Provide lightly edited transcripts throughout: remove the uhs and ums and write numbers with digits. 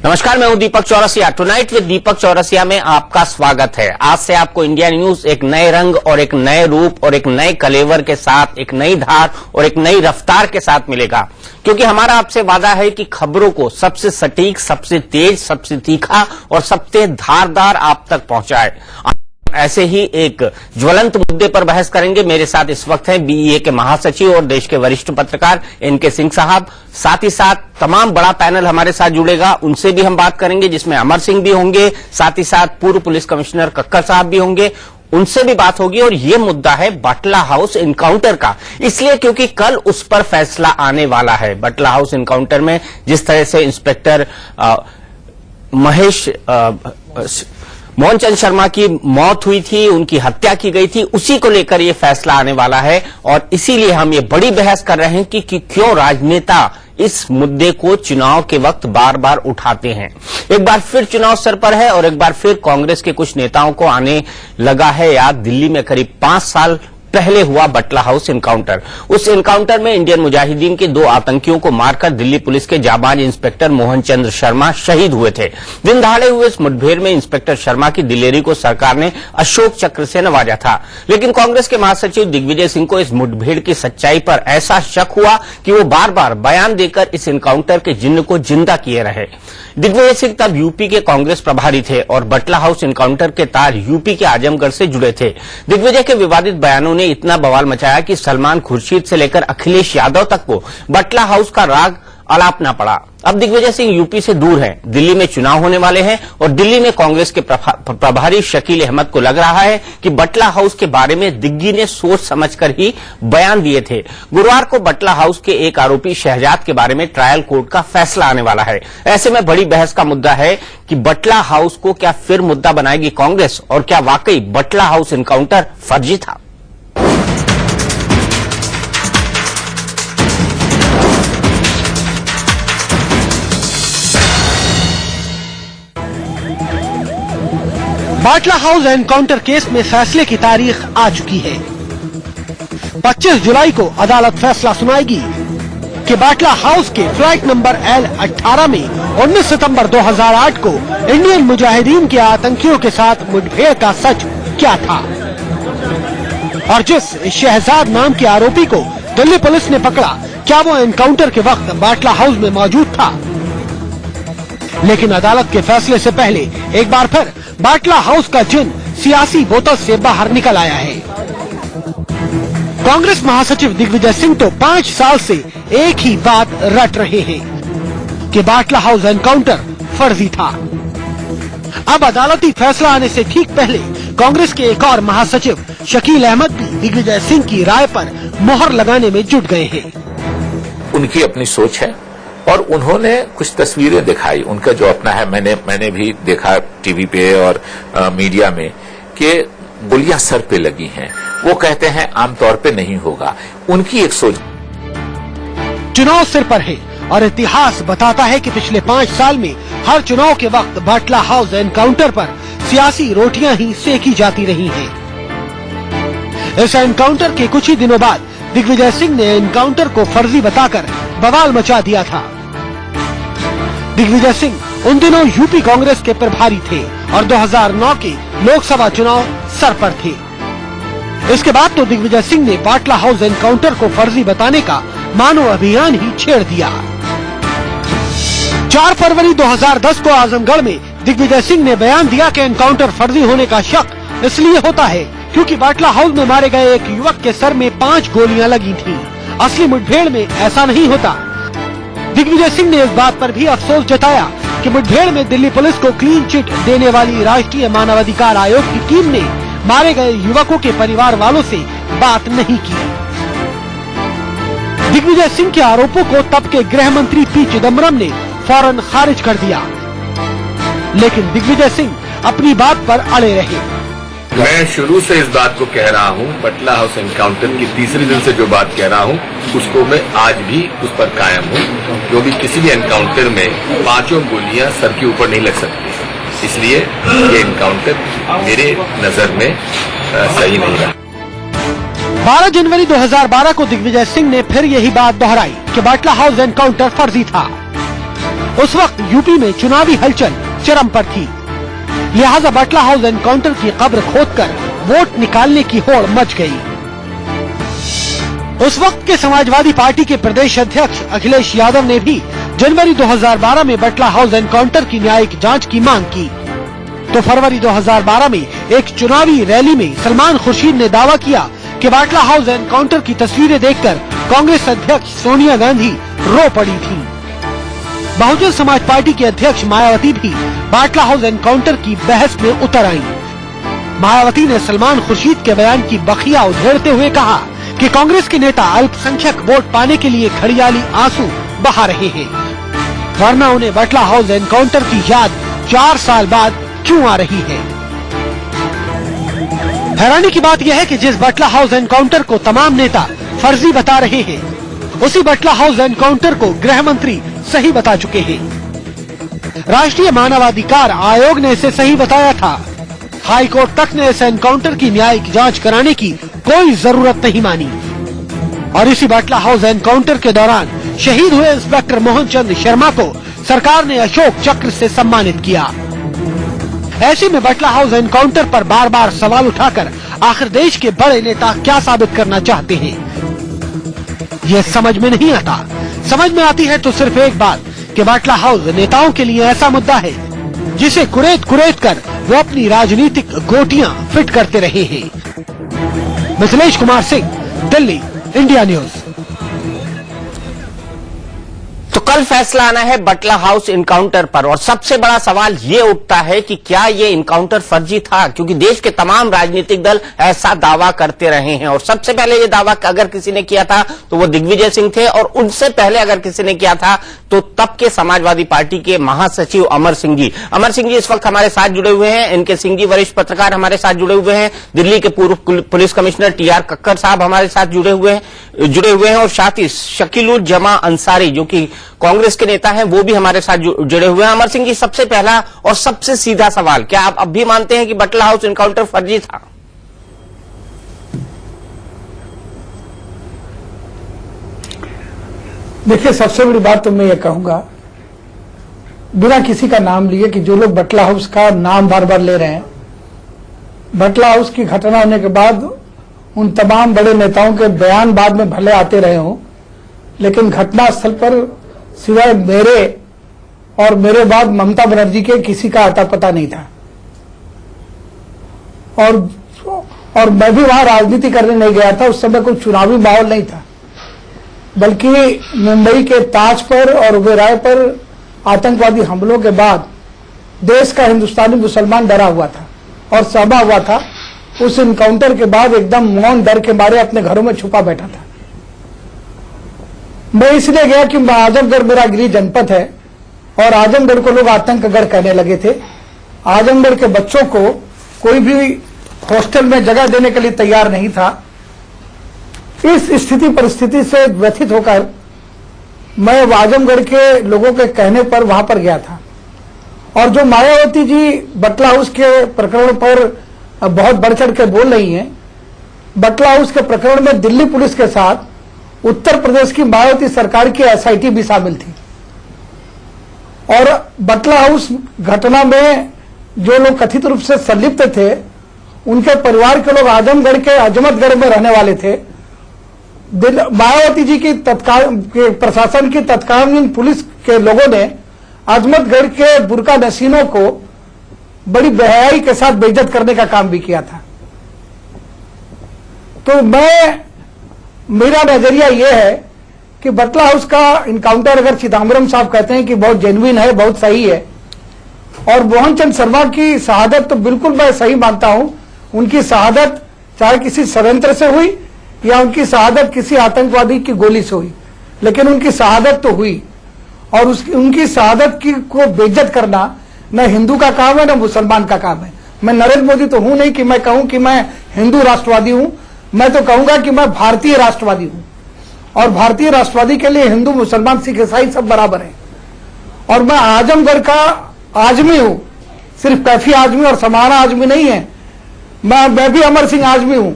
नमस्कार, मैं हूं दीपक चौरसिया। टुनाइट विद दीपक चौरसिया में आपका स्वागत है। आज से आपको इंडिया न्यूज एक नए रंग और एक नए रूप और एक नए कलेवर के साथ, एक नई धार और एक नई रफ्तार के साथ मिलेगा, क्योंकि हमारा आपसे वादा है कि खबरों को सबसे सटीक, सबसे तेज, सबसे तीखा और सबसे धारदार आप तक पहुंचाए। ऐसे ही एक ज्वलंत मुद्दे पर बहस करेंगे। मेरे साथ इस वक्त हैं बीईए के महासचिव और देश के वरिष्ठ पत्रकार एनके सिंह साहब। साथ ही साथ तमाम बड़ा पैनल हमारे साथ जुड़ेगा, उनसे भी हम बात करेंगे, जिसमें अमर सिंह भी होंगे, साथ ही साथ पूर्व पुलिस कमिश्नर कक्कर साहब भी होंगे, उनसे भी बात होगी। और ये मुद्दा है बटला हाउस इनकाउंटर का, इसलिए क्योंकि कल उस पर फैसला आने वाला है। बटला हाउस इनकाउंटर में जिस तरह से इंस्पेक्टर मोहन चंद शर्मा की मौत हुई थी, उनकी हत्या की गई थी, उसी को लेकर यह फैसला आने वाला है। और इसीलिए हम ये बड़ी बहस कर रहे हैं कि क्यों राजनेता इस मुद्दे को चुनाव के वक्त बार बार उठाते हैं। एक बार फिर चुनाव सर पर है और एक बार फिर कांग्रेस के कुछ नेताओं को आने लगा है याद दिल्ली में करीब 5 साल पहले हुआ बटला हाउस इनकाउंटर। उस इनकाउंटर में इंडियन मुजाहिदीन के 2 आतंकियों को मारकर दिल्ली पुलिस के जाबाज इंस्पेक्टर मोहन चंद्र शर्मा शहीद हुए थे। दिन दहाड़े हुए इस मुठभेड़ में इंस्पेक्टर शर्मा की दिलेरी को सरकार ने अशोक चक्र से नवाजा था, लेकिन कांग्रेस के महासचिव दिग्विजय सिंह को इस मुठभेड़ की सच्चाई पर ऐसा शक हुआ कि वो बार बार बयान देकर इस इनकाउंटर के जिन्न को जिंदा किए रहे। दिग्विजय सिंह तब यूपी के कांग्रेस प्रभारी थे और बटला हाउस इनकाउंटर के तार यूपी के आजमगढ़ से जुड़े थे। दिग्विजय के विवादित बयानों ने इतना बवाल मचाया कि सलमान खुर्शीद से लेकर अखिलेश यादव तक को बटला हाउस का राग अलापना पड़ा। अब दिग्विजय सिंह यूपी से दूर हैं, दिल्ली में चुनाव होने वाले हैं और दिल्ली में कांग्रेस के प्रभारी शकील अहमद को लग रहा है कि बटला हाउस के बारे में दिग्गी ने सोच समझकर ही बयान दिए थे। गुरुवार को बटला हाउस के एक आरोपी शहजाद के बारे में ट्रायल कोर्ट का फैसला आने वाला है। ऐसे में बड़ी बहस का मुद्दा है कि बटला हाउस को क्या फिर मुद्दा बनाएगी कांग्रेस और क्या वाकई बटला हाउस इनकाउंटर फर्जी था। बाटला हाउस एनकाउंटर केस में फैसले की तारीख आ चुकी है। 25 जुलाई को अदालत फैसला सुनाएगी कि बाटला हाउस के फ्लैट नंबर L18 में 19 सितंबर 2008 को इंडियन मुजाहिदीन के आतंकियों के साथ मुठभेड़ का सच क्या था और जिस शहजाद नाम के आरोपी को दिल्ली पुलिस ने पकड़ा, क्या वो एनकाउंटर के वक्त बाटला हाउस में मौजूद था। लेकिन अदालत के फैसले से पहले एक बार फिर बाटला हाउस का जिन सियासी बोतल से बाहर निकल आया है। कांग्रेस महासचिव दिग्विजय सिंह तो 5 साल से एक ही बात रट रहे हैं कि बाटला हाउस एनकाउंटर फर्जी था। अब अदालती फैसला आने से ठीक पहले कांग्रेस के एक और महासचिव शकील अहमद भी दिग्विजय सिंह की राय पर मोहर लगाने में जुट गए हैं। उनकी अपनी सोच है और उन्होंने कुछ तस्वीरें दिखाई। उनका जो अपना है, मैंने भी देखा टीवी पे और मीडिया में कि गोलियां सर पे लगी हैं। वो कहते हैं आमतौर पे नहीं होगा। उनकी एक सोच। चुनाव सिर पर है और इतिहास बताता है कि पिछले 5 साल में हर चुनाव के वक्त बाटला हाउस एनकाउंटर पर सियासी रोटियां ही सेकी जाती रही हैं। इस एनकाउंटर के कुछ ही दिनों बाद दिग्विजय सिंह ने एनकाउंटर को फर्जी बताकर बवाल मचा दिया था। दिग्विजय सिंह उन दिनों यूपी कांग्रेस के प्रभारी थे और 2009 के लोकसभा चुनाव सर पर थे। इसके बाद तो दिग्विजय सिंह ने बाटला हाउस एनकाउंटर को फर्जी बताने का मानो अभियान ही छेड़ दिया। 4 फरवरी 2010 को आजमगढ़ में दिग्विजय सिंह ने बयान दिया कि एनकाउंटर फर्जी होने का शक इसलिए होता है क्योंकि बाटला हाउस में मारे गए एक युवक के सर में 5 गोलियां लगी थीं। असली मुठभेड़ में ऐसा नहीं होता। दिग्विजय सिंह ने इस बात पर भी अफसोस जताया कि मुठभेड़ में दिल्ली पुलिस को क्लीन चिट देने वाली राष्ट्रीय मानवाधिकार आयोग की टीम ने मारे गए युवकों के परिवार वालों से बात नहीं की। दिग्विजय सिंह के आरोपों को तब के गृह मंत्री पी चिदम्बरम ने फौरन खारिज कर दिया, लेकिन दिग्विजय सिंह अपनी बात पर अड़े रहे। मैं शुरू से इस बात को कह रहा हूं, बटला हाउस एनकाउंटर की तीसरे दिन से जो बात कह रहा हूं उसको मैं आज भी उस पर कायम हूं, क्योंकि किसी भी एनकाउंटर में 5 गोलियां सर के ऊपर नहीं लग सकती। इसलिए ये एनकाउंटर मेरे नजर में सही नहीं रहा। 12 जनवरी 2012 को दिग्विजय सिंह ने फिर यही बात दोहराई कि बाटला हाउस एनकाउंटर फर्जी था। उस वक्त यूपी में चुनावी हलचल चरम पर थी, लिहाजा बटला हाउस एनकाउंटर की कब्र खोदकर वोट निकालने की होड़ मच गई। उस वक्त के समाजवादी पार्टी के प्रदेश अध्यक्ष अखिलेश यादव ने भी जनवरी 2012 में बटला हाउस एनकाउंटर की न्यायिक जांच की मांग की, तो फरवरी 2012 में एक चुनावी रैली में सलमान खुर्शीद ने दावा किया कि बाटला हाउस एनकाउंटर की तस्वीरें देखकर कांग्रेस अध्यक्ष सोनिया गांधी रो पड़ी थी। बहुजन समाज पार्टी के अध्यक्ष मायावती भी बाटला हाउस एनकाउंटर की बहस में उतर आईं। मायावती ने सलमान खुर्शीद के बयान की बखिया उधेड़ते हुए कहा कि कांग्रेस के नेता अल्पसंख्यक वोट पाने के लिए खड़ियाली आंसू बहा रहे हैं, वरना उन्हें बटला हाउस एनकाउंटर की याद 4 साल बाद क्यों आ रही है। हैरानी की बात यह है कि जिस बटला हाउस एनकाउंटर को तमाम नेता फर्जी बता रहे हैं, उसी बटला हाउस एनकाउंटर को गृह मंत्री सही बता चुके हैं। राष्ट्रीय मानवाधिकार आयोग ने इसे सही बताया था। हाई कोर्ट तक ने इस एनकाउंटर की न्यायिक जांच कराने की कोई जरूरत नहीं मानी और इसी बटला हाउस एनकाउंटर के दौरान शहीद हुए इंस्पेक्टर मोहन चंद शर्मा को सरकार ने अशोक चक्र से सम्मानित किया। ऐसे में बटला हाउस एनकाउंटर पर बार बार सवाल उठाकर आखिर देश के बड़े नेता क्या साबित करना चाहते हैं, ये समझ में नहीं आता। समझ में आती है तो सिर्फ एक बात कि बटला हाउस नेताओं के लिए ऐसा मुद्दा है जिसे कुरेद कुरेद कर वो अपनी राजनीतिक गोटियां फिट करते रहे हैं। Mithilesh Kumar Singh, Delhi, India news. तो कल फैसला आना है बटला हाउस इनकाउंटर पर और सबसे बड़ा सवाल ये उठता है कि क्या ये इनकाउंटर फर्जी था, क्योंकि देश के तमाम राजनीतिक दल ऐसा दावा करते रहे हैं और सबसे पहले ये दावा अगर किसी ने किया था तो वो दिग्विजय सिंह थे और उनसे पहले अगर किसी ने किया था तो तब के समाजवादी पार्टी के महासचिव अमर सिंह जी। अमर सिंह जी इस वक्त हमारे साथ जुड़े हुए हैं, इनके सिंह जी वरिष्ठ पत्रकार हमारे साथ जुड़े हुए हैं, दिल्ली के पूर्व पुलिस कमिश्नर टीआर कक्कर साहब हमारे साथ जुड़े हुए हैं और साथ ही शकीलुल जमा अंसारी जो कि कांग्रेस के नेता हैं वो भी हमारे साथ जुड़े हुए हैं। अमर सिंह जी, सबसे पहला और सबसे सीधा सवाल, क्या आप अब भी मानते हैं कि बटला हाउस इनकाउंटर फर्जी था? देखिए, सबसे बड़ी बात तो मैं ये कहूंगा बिना किसी का नाम लिए कि जो लोग बटला हाउस का नाम बार बार ले रहे हैं, बटला हाउस की घटना होने के बाद उन तमाम बड़े नेताओं के बयान बाद में भले आते रहे हों, लेकिन घटना स्थल पर सिवाय मेरे और मेरे बाद ममता बनर्जी के किसी का आता पता नहीं था और मैं भी वहां राजनीति करने नहीं गया था। उस समय कोई चुनावी माहौल नहीं था, बल्कि मुंबई के ताज पर और ओबेरॉय पर आतंकवादी हमलों के बाद देश का हिंदुस्तानी मुसलमान डरा हुआ था और सहमा हुआ था। उस इनकाउंटर के बाद एकदम मौन डर के मारे अपने घरों में छुपा बैठा था। मैं इसलिए गया कि आजमगढ़ मेरा गृह जनपद है और आजमगढ़ को लोग आतंकगढ़ कहने लगे थे। आजमगढ़ के बच्चों को कोई भी हॉस्टल में जगह देने के लिए तैयार नहीं था। इस स्थिति परिस्थिति से व्यथित होकर मैं आजमगढ़ के लोगों के कहने पर वहां पर गया था और जो मायावती जी बटला हाउस के प्रकरण पर बहुत बढ़ चढ़ के बोल रही हैं, बटला हाउस के प्रकरण में दिल्ली पुलिस के साथ उत्तर प्रदेश की मायावती सरकार की एसआईटी भी शामिल थी और बटला हाउस घटना में जो लोग कथित रूप से संलिप्त थे उनके परिवार के लोग आजमगढ़ के अजमतगढ़ में रहने वाले थे। मायावती जी की प्रशासन की तत्कालीन पुलिस के लोगों ने अजमतगढ़ के बुरका नशीनों को बड़ी बेहयाई के साथ बेइज्जत करने का काम भी किया था। तो मेरा नजरिया यह है कि बटला हाउस का इनकाउंटर अगर चिदम्बरम साहब कहते हैं कि बहुत जेन्युइन है, बहुत सही है, और मोहन चंद शर्मा की शहादत तो बिल्कुल मैं सही मानता हूं। उनकी शहादत चाहे किसी षड्यंत्र से हुई या उनकी शहादत किसी आतंकवादी की गोली से हुई, लेकिन उनकी शहादत तो हुई और उनकी शहादत को बेइज्जत करना न हिंदू का काम है न मुसलमान का काम है। मैं नरेंद्र मोदी तो हूं नहीं कि मैं कहूं कि मैं हिंदू राष्ट्रवादी हूं, मैं तो कहूंगा कि मैं भारतीय राष्ट्रवादी हूं और भारतीय राष्ट्रवादी के लिए हिंदू मुसलमान सिख ईसाई सब बराबर है। और मैं आजमगढ़ का आजमी हूं, सिर्फ कैफी आजमी और समाना आजमी नहीं है, मैं भी अमर सिंह आजमी हूं।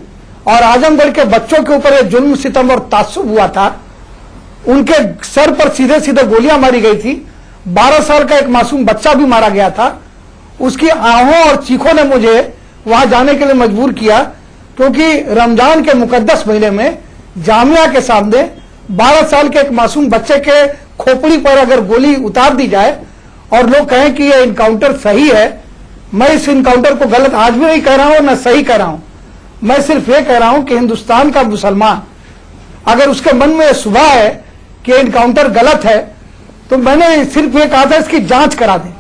और आजमगढ़ के बच्चों के ऊपर एक जुल्म सितम और तासुब हुआ था, उनके सर पर सीधे सीधे गोलियां मारी गई थी 12 साल का एक मासूम बच्चा भी मारा गया था। उसकी आहों और चीखों ने मुझे वहां जाने के लिए मजबूर किया, क्योंकि रमजान के मुकद्दस महीने में जामिया के सामने 12 साल के एक मासूम बच्चे के खोपड़ी पर अगर गोली उतार दी जाए और लोग कहें कि यह इनकाउंटर सही है, मैं इस इनकाउंटर को गलत आज भी नहीं कह रहा हूं, न सही कह रहा हूं। मैं सिर्फ ये कह रहा हूं कि हिंदुस्तान का मुसलमान अगर उसके मन में सुबह है कि इनकाउंटर गलत है, तो मैंने सिर्फ ये कहा था इसकी जांच करा दें,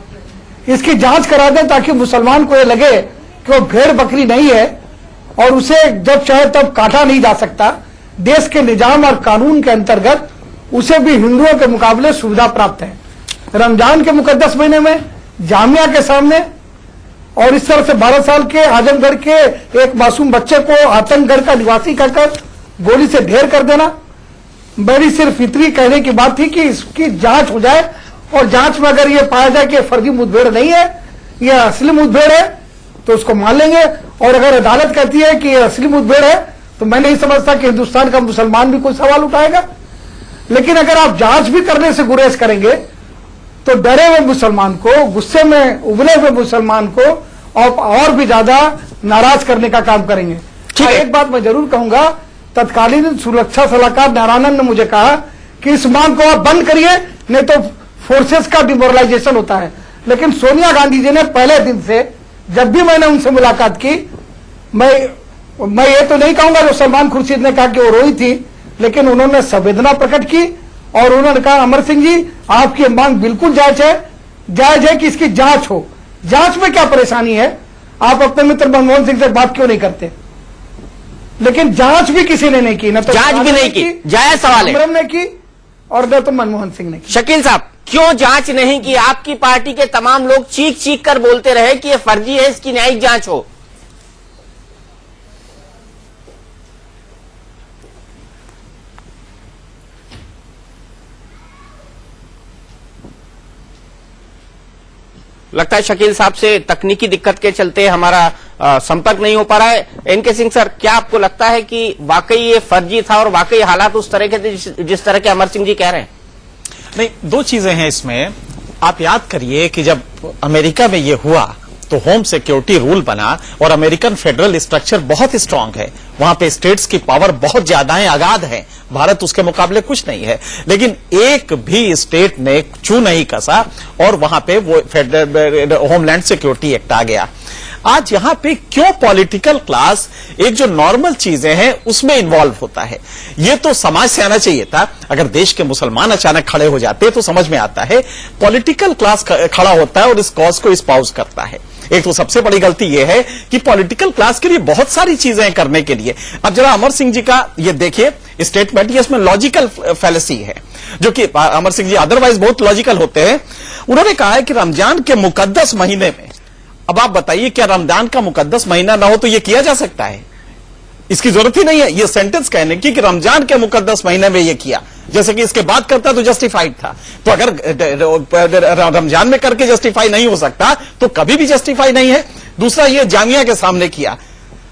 इसकी जांच करा दें, ताकि मुसलमान को ये लगे कि वो भेड़ बकरी नहीं है और उसे जब चाहे तब काटा नहीं जा सकता। देश के निजाम और कानून के अंतर्गत उसे भी हिंदुओं के मुकाबले सुविधा प्राप्त है। रमजान के मुकद्दस महीने में जामिया के सामने और इस तरह से 12 साल के आजमगढ़ के एक मासूम बच्चे को आतंकगढ़ का निवासी कहकर गोली से ढेर कर देना, मेरी सिर्फ इतनी कहने की बात थी कि इसकी जांच हो जाए और जांच में अगर ये पाया जाए कि फर्जी मुठभेड़ नहीं है, यह असली मुठभेड़ है, तो उसको मान लेंगे। और अगर अदालत कहती है कि यह असली मुठभेड़ है, तो मैं नहीं समझता कि हिंदुस्तान का मुसलमान भी कोई सवाल उठाएगा। लेकिन अगर आप जांच भी करने से गुरेज करेंगे, तो डरे हुए मुसलमान को, गुस्से में उबले हुए मुसलमान को और भी ज्यादा नाराज करने का काम करेंगे। एक बात मैं जरूर कहूंगा, तत्कालीन सुरक्षा सलाहकार नारायणन ने मुझे कहा कि इस मांग को आप बंद करिए, नहीं तो फोर्सेस का डिमोरलाइजेशन होता है। लेकिन सोनिया गांधी जी ने पहले दिन से, जब भी मैंने उनसे मुलाकात की, मैं ये तो नहीं कहूंगा जो सलमान खुर्शीद ने कहा कि वो रोई थी, लेकिन उन्होंने संवेदना प्रकट की और उन्होंने कहा अमर सिंह जी, आपकी मांग बिल्कुल जायज है कि इसकी जांच हो। जांच में क्या परेशानी है, आप अपने मित्र मनमोहन सिंह से बात क्यों नहीं करते? लेकिन जांच भी किसी ने नहीं की, न तो जांच भी नहीं की, जायज सवाल है, ने की और न तो मनमोहन सिंह ने की। शकील साहब, क्यों जांच नहीं की? आपकी पार्टी के तमाम लोग चीख चीख कर बोलते रहे कि यह फर्जी है, इसकी न्यायिक जांच हो। लगता है शकील साहब से तकनीकी दिक्कत के चलते हमारा संपर्क नहीं हो पा रहा है। एनके सिंह सर, क्या आपको लगता है कि वाकई ये फर्जी था और वाकई हालात उस तरह के थे जिस तरह के अमर सिंह जी कह रहे हैं? नहीं, दो चीजें हैं इसमें। आप याद करिए कि जब अमेरिका में ये हुआ तो होम सिक्योरिटी रूल बना और अमेरिकन फेडरल स्ट्रक्चर बहुत स्ट्रांग है, वहां पे स्टेट्स की पावर बहुत ज्यादा है, अगाध है। भारत उसके मुकाबले कुछ नहीं है, लेकिन एक भी स्टेट ने चू नहीं कसा और वहां पे वो फेडरल होमलैंड सिक्योरिटी एक्ट आ गया। आज यहां पे क्यों पॉलिटिकल क्लास एक जो नॉर्मल चीजें हैं उसमें इन्वॉल्व होता है, ये तो समाज से आना चाहिए था। अगर देश के मुसलमान अचानक खड़े हो जाते तो समझ में आता है, पॉलिटिकल क्लास खड़ा होता है और इस कॉज को स्पाउस करता है। एक तो सबसे बड़ी गलती यह है कि पॉलिटिकल क्लास के लिए बहुत सारी चीजें करने के लिए। अब जरा अमर सिंह जी का ये देखिए स्टेटमेंट, ये इसमें लॉजिकल फैलेसी है, जो कि अमर सिंह जी अदरवाइज बहुत लॉजिकल होते हैं। उन्होंने कहा है कि रमजान के मुकद्दस महीने में, अब आप बताइए क्या रमजान का मुकद्दस महीना ना हो तो यह किया जा सकता है? इसकी जरूरत ही नहीं है ये सेंटेंस कहने की कि रमजान के मुकद्दस महीने में ये किया, जैसे कि इसके बाद करता तो जस्टिफाइड था। तो अगर रमजान में करके जस्टिफाई नहीं हो सकता तो कभी भी जस्टिफाई नहीं है। दूसरा, ये जामिया के सामने किया,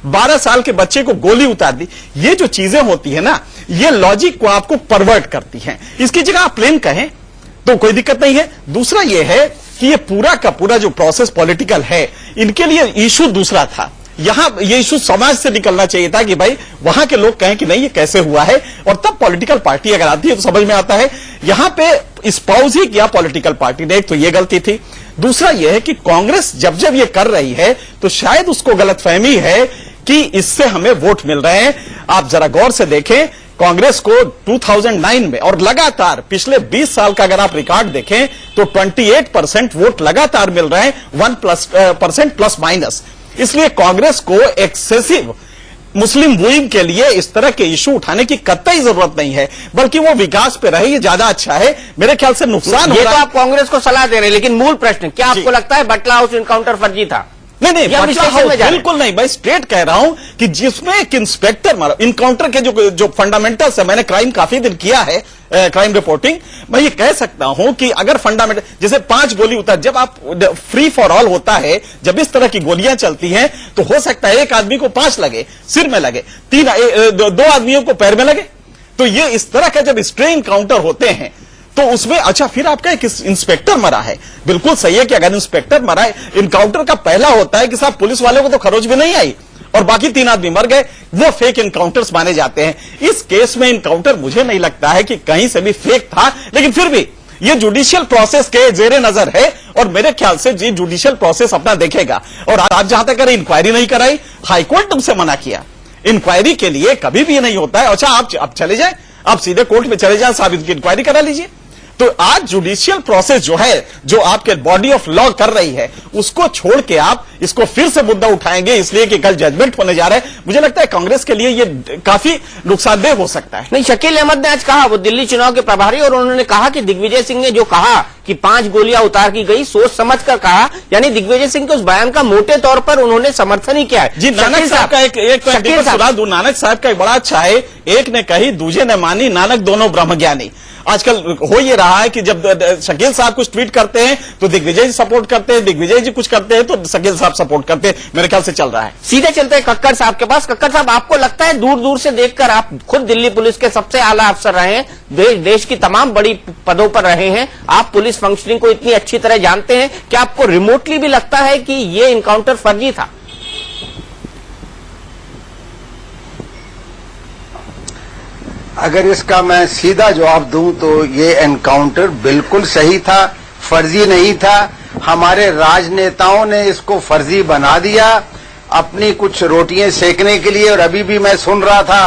12 साल के बच्चे को गोली उतार दी। ये जो चीजें होती है ना, ये लॉजिक को आपको परवर्ट करती हैं। इसकी जगह आप प्लेन कहें तो कोई दिक्कत नहीं है। दूसरा ये है कि ये पूरा का पूरा जो प्रोसेस पॉलिटिकल है, इनके लिए इशू दूसरा था। यहां ये इशू समाज से निकलना चाहिए था कि भाई वहां के लोग कहें कि नहीं ये कैसे हुआ है, और तब पॉलिटिकल पार्टी अगर आती है तो समझ में आता है। यहां पे स्पाउस ही किया पॉलिटिकल पार्टी ने, एक तो ये गलती थी। दूसरा ये है कि कांग्रेस जब जब ये कर रही है तो शायद उसको गलतफहमी है कि इससे हमें वोट मिल रहे हैं। आप जरा गौर से देखें, कांग्रेस को 2009 में और लगातार पिछले 20 साल का अगर आप रिकॉर्ड देखें तो 28% वोट लगातार मिल रहे हैं, 1% प्लस माइनस। इसलिए कांग्रेस को एक्सेसिव मुस्लिम वोटिंग के लिए इस तरह के इशू उठाने की कतई जरूरत नहीं है, बल्कि वो विकास पे रहे, ये ज्यादा अच्छा है। मेरे ख्याल से नुकसान हो ये रहा तो आप कांग्रेस को सलाह दे रहे हैं, लेकिन मूल प्रश्न क्या आपको लगता है बटला हाउस इनकाउंटर फर्जी था? नहीं, बिल्कुल नहीं। मैं स्ट्रेट कह रहा हूं कि जिसमें एक इंस्पेक्टर मारा, इनकाउंटर के जो फंडामेंटल्स है, मैंने क्राइम काफी दिन किया है, क्राइम रिपोर्टिंग, मैं ये कह सकता हूं कि अगर फंडामेंटल जैसे 5 गोली उतार, जब आप फ्री फॉर ऑल होता है, जब इस तरह की गोलियां चलती हैं तो हो सकता है एक आदमी को 5 लगे, सिर में लगे, 2 आदमियों को पैर में लगे। तो ये इस तरह का जब स्ट्रे इनकाउंटर होते हैं तो उसमें अच्छा फिर आपका एक इंस्पेक्टर मरा है, बिल्कुल सही है कि अगर इंस्पेक्टर मरा है, इनकाउंटर का पहला होता है कि साहब पुलिस वाले को तो खरोच भी नहीं आई और बाकी 3 आदमी मर गए, वो फेक इनकाउंटर्स माने जाते हैं। इस केस में इनकाउंटर मुझे नहीं लगता है कि कहीं से भी फेक था, लेकिन फिर भी ये जुडिशियल प्रोसेस के जेरे नजर है और मेरे ख्याल से जी जुडिशियल प्रोसेस अपना देखेगा। और आज जहां तक इंक्वायरी नहीं कराई, हाईकोर्ट तुमसे मना किया, इंक्वायरी के लिए कभी भी ये नहीं होता है। अच्छा आप चले जाए, आप सीधे कोर्ट में चले जाए, साहब इनकी इंक्वायरी करा लीजिए। तो आज जुडिशियल प्रोसेस जो है, जो आपके बॉडी ऑफ लॉ कर रही है, उसको छोड़ के आप इसको फिर से मुद्दा उठाएंगे इसलिए कि कल जजमेंट होने जा रहा है। मुझे लगता है कांग्रेस के लिए ये काफी नुकसानदेह हो सकता है। नहीं, शकील अहमद ने आज कहा, वो दिल्ली चुनाव के प्रभारी, और उन्होंने कहा कि दिग्विजय सिंह ने जो कहा कि 5 गोलियां उतार की गई, सोच समझ कर कहा, यानी दिग्विजय सिंह के उस बयान का मोटे तौर पर उन्होंने समर्थन ही किया है। जी, नानक साहब का एक सुना दूं, नानक साहब का एक बड़ा अच्छा है, एक ने कही दूजे ने मानी, नानक दोनों ब्रह्मज्ञानी। आजकल हो ये रहा है कि जब शकील साहब कुछ ट्वीट करते हैं तो दिग्विजय जी सपोर्ट करते हैं, दिग्विजय जी कुछ करते हैं तो शकील साहब सपोर्ट करते हैं, मेरे ख्याल से चल रहा है। सीधे चलते हैं कक्कड़ साहब के पास। कक्कड़ साहब, आपको लगता है दूर दूर से देखकर, आप खुद दिल्ली पुलिस के सबसे आला अफसर रहे हैं, देश की तमाम बड़ी पदों पर रहे हैं, आप पुलिस फंक्शनिंग को इतनी अच्छी तरह जानते हैं, क्या आपको रिमोटली भी लगता है कि ये इनकाउंटर फर्जी था? अगर इसका मैं सीधा जवाब दूं तो ये एनकाउंटर बिल्कुल सही था, फर्जी नहीं था। हमारे राजनेताओं ने इसको फर्जी बना दिया अपनी कुछ रोटियां सेकने के लिए। और अभी भी मैं सुन रहा था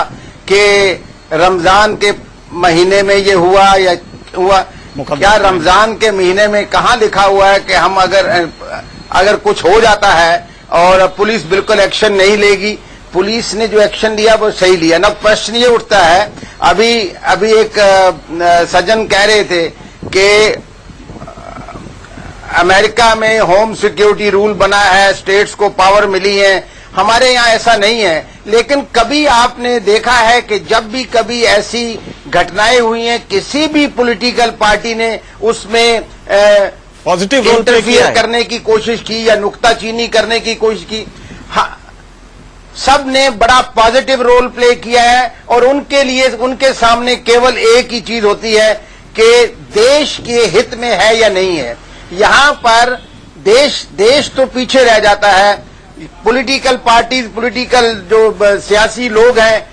कि रमजान के महीने में ये हुआ या हुआ, क्या रमजान के महीने में कहाँ लिखा हुआ है कि हम अगर कुछ हो जाता है और पुलिस बिल्कुल एक्शन नहीं लेगी? पुलिस ने जो एक्शन लिया वो सही लिया ना। प्रश्न ये उठता है, अभी एक सज्जन कह रहे थे कि अमेरिका में होम सिक्योरिटी रूल बना है, स्टेट्स को पावर मिली है, हमारे यहाँ ऐसा नहीं है। लेकिन कभी आपने देखा है कि जब भी कभी ऐसी घटनाएं हुई हैं, किसी भी पॉलिटिकल पार्टी ने उसमें पॉजिटिव रोल प्ले किया करने की कोशिश की या नुक्ताचीनी करने की कोशिश की? हाँ, सब ने बड़ा पॉजिटिव रोल प्ले किया है। और उनके लिए, उनके सामने केवल एक ही चीज होती है कि देश के हित में है या नहीं है। यहां पर देश तो पीछे रह जाता है। पॉलिटिकल पार्टीज, पॉलिटिकल जो सियासी लोग हैं